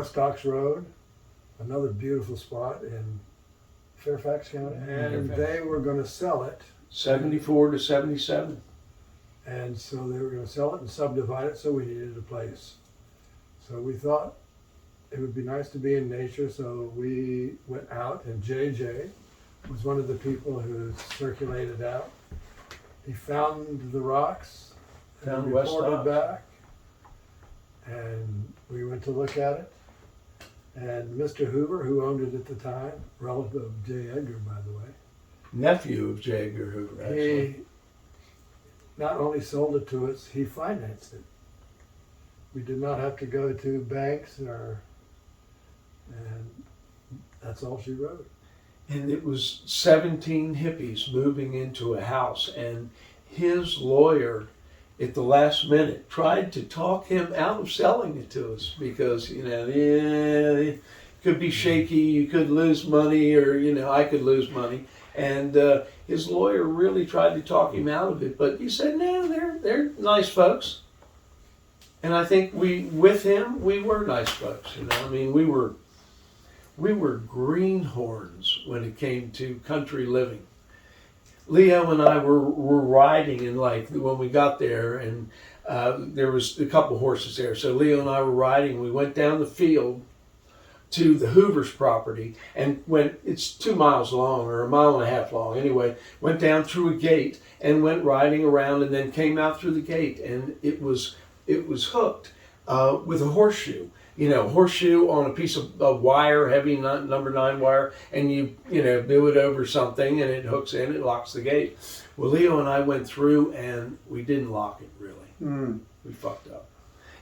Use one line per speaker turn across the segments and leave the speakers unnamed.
West Ox Road, another beautiful spot in Fairfax County, and they were going to sell it.
74 to 77.
And so they were going to sell it and subdivide it, so we needed a place. So we thought it would be nice to be in nature, so we went out, and JJ was one of the people who circulated out. He found the rocks,
Found
and
West
reported
Ox.
back, and we went to look at it. And Mr. Hoover, who owned it at the time, relative of J. Edgar, by the way,
Nephew of J. Edgar Hoover, actually.
he not only sold it to us, he financed it. We did not have to go to banks and that's all she wrote.
And it was 17 hippies moving into a house, and his lawyer at the last minute tried to talk him out of selling it to us because, it could be shaky, you could lose money, or, I could lose money. And his lawyer really tried to talk him out of it, but he said, no, they're nice folks. And I think we were nice folks, we were greenhorns when it came to country living. Leo and I were riding, and when we got there, and there was a couple horses there. So Leo and I were riding. We went down the field to the Hoover's property, and it's 2 miles long or 1.5 miles long. Anyway, went down through a gate and went riding around, and then came out through the gate, and it was hooked with a horseshoe. Horseshoe on a piece of wire, heavy number 9 wire, and you do it over something and it hooks in, it locks the gate. Well, Leo and I went through and we didn't lock it really. We fucked up.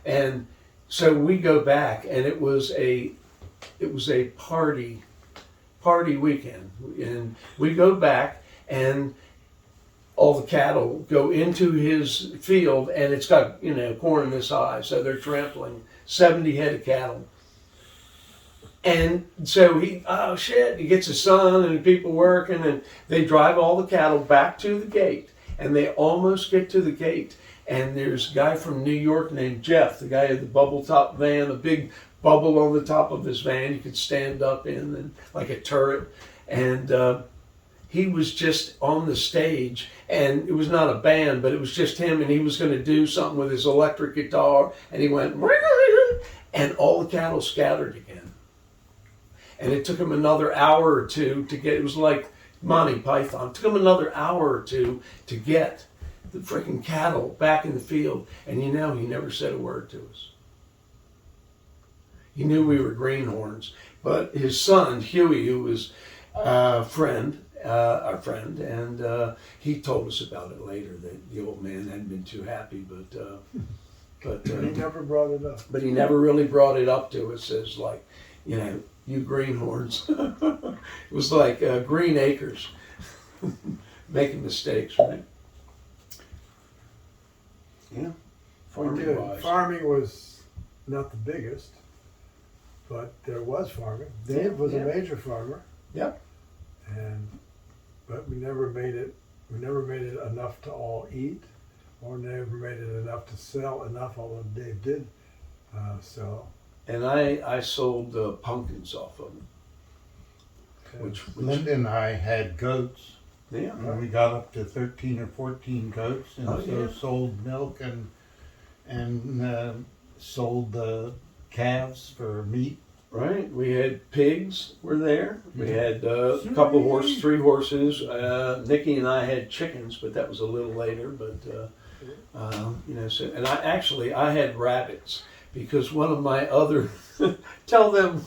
And so we go back, and it was a party weekend. And we go back, and all the cattle go into his field, and it's got, corn this high, so they're trampling 70 head of cattle. And so he gets his son and people working, and they drive all the cattle back to the gate, and they almost get to the gate. And there's a guy from New York named Jeff, the guy had the bubble top van, a big bubble on the top of his van you could stand up in, and like a turret. And he was just on the stage, and it was not a band, but it was just him, and he was going to do something with his electric guitar, and he went, and all the cattle scattered again. And it took him another hour or two to get, it was like Monty Python, it took him another hour or two to get the freaking cattle back in the field, and he never said a word to us. He knew we were greenhorns, but his son, Huey, who was our friend, and he told us about it later, that the old man hadn't been too happy, but
He never brought it up.
But he never really brought it up to us as you greenhorns. It was like Green Acres, making mistakes, right? Yeah.
Farming was not the biggest, but there was farming. Dave was a major farmer.
Yep.
But we never made it. We never made it enough to all eat, or never made it enough to sell enough. Although Dave did sell.
And I sold pumpkins off of them. Which
Linda and I had goats.
Yeah.
And we got up to 13 or 14 goats, and sold milk and sold the calves for meat.
Right. We had pigs were there. We had a couple of horses, 3 horses. Nikki and I had chickens, but that was a little later. But and I had rabbits, because one of my other tell the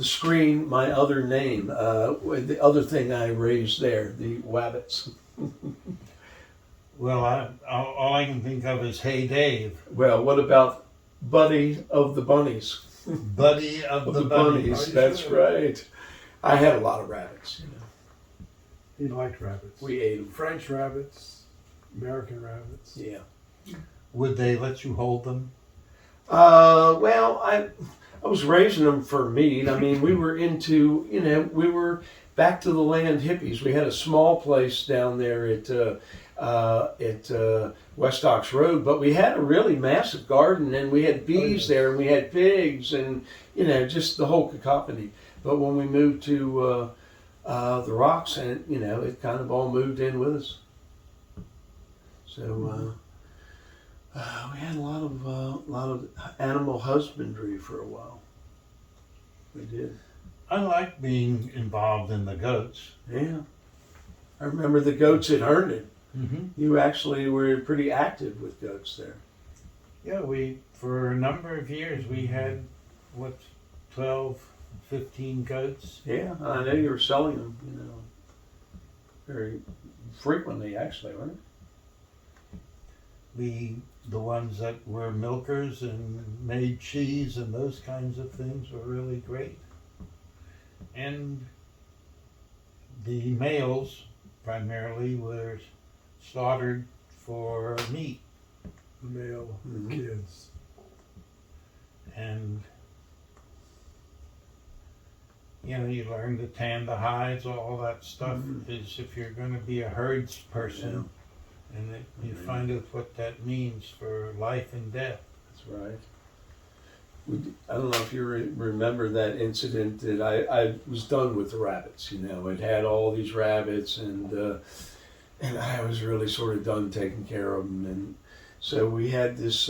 screen my other name, the other thing I raised there, the wabbits.
Well, all I can think of is Hey Dave.
Well, what about Buddy of the Bunnies?
Buddy of the Bunnies.
That's right. I had a lot of rabbits.
He liked rabbits.
We ate them.
French rabbits, American rabbits.
Yeah.
Would they let you hold them?
Well, I was raising them for meat. I mean, we were we were back to the land hippies. We had a small place down there at at West Ox Road, but we had a really massive garden, and we had bees there, and we had pigs, and just the whole cacophony. But when we moved to the Rocks, and it kind of all moved in with us. So we had a lot of animal husbandry for a while. We did.
I like being involved in the goats.
Yeah, I remember the goats at Herndon.
Mm-hmm.
You actually were pretty active with goats there.
Yeah, for a number of years, we had, 12, 15 goats.
Yeah, I know you were selling them, very frequently, actually, weren't
The ones that were milkers and made cheese and those kinds of things were really great. And the males primarily were slaughtered for meat.
Male
Mhm.
kids.
And you learn to tan the hides, all that stuff is if you're going to be a herds person, and you find out what that means for life and death.
That's right. I don't know if you remember that incident that I was done with the rabbits. It had all these rabbits, and I was really sort of done taking care of them. And so we had this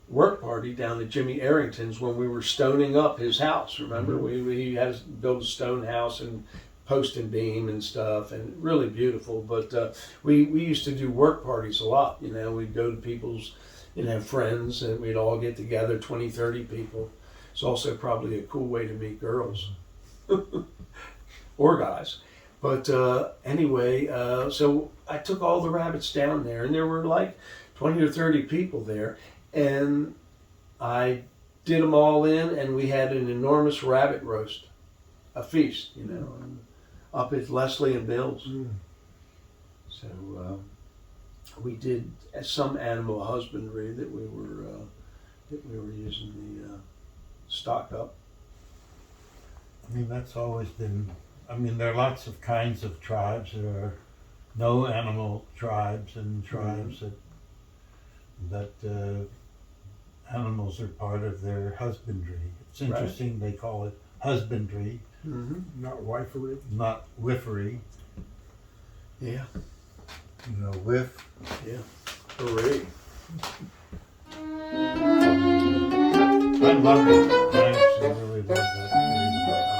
work party down at Jimmy Arrington's when we were stoning up his house. Remember, we had to build a stone house and post and beam and stuff, and really beautiful. But we used to do work parties a lot. We'd go to people's friends, and we'd all get together, 20, 30 people. It's also probably a cool way to meet girls or guys. But anyway, so I took all the rabbits down there, and there were like 20 or 30 people there, and I did them all in, and we had an enormous rabbit roast, a feast, up at Leslie and Bill's. So we did some animal husbandry that we were using the stock up.
That's always been. There are lots of kinds of tribes. There are no animal tribes and tribes that animals are part of their husbandry. It's interesting they call it husbandry,
Not wifery.
not whiffery.
Yeah.
Whiff.
Yeah. Hooray.
I love it. I actually really love that.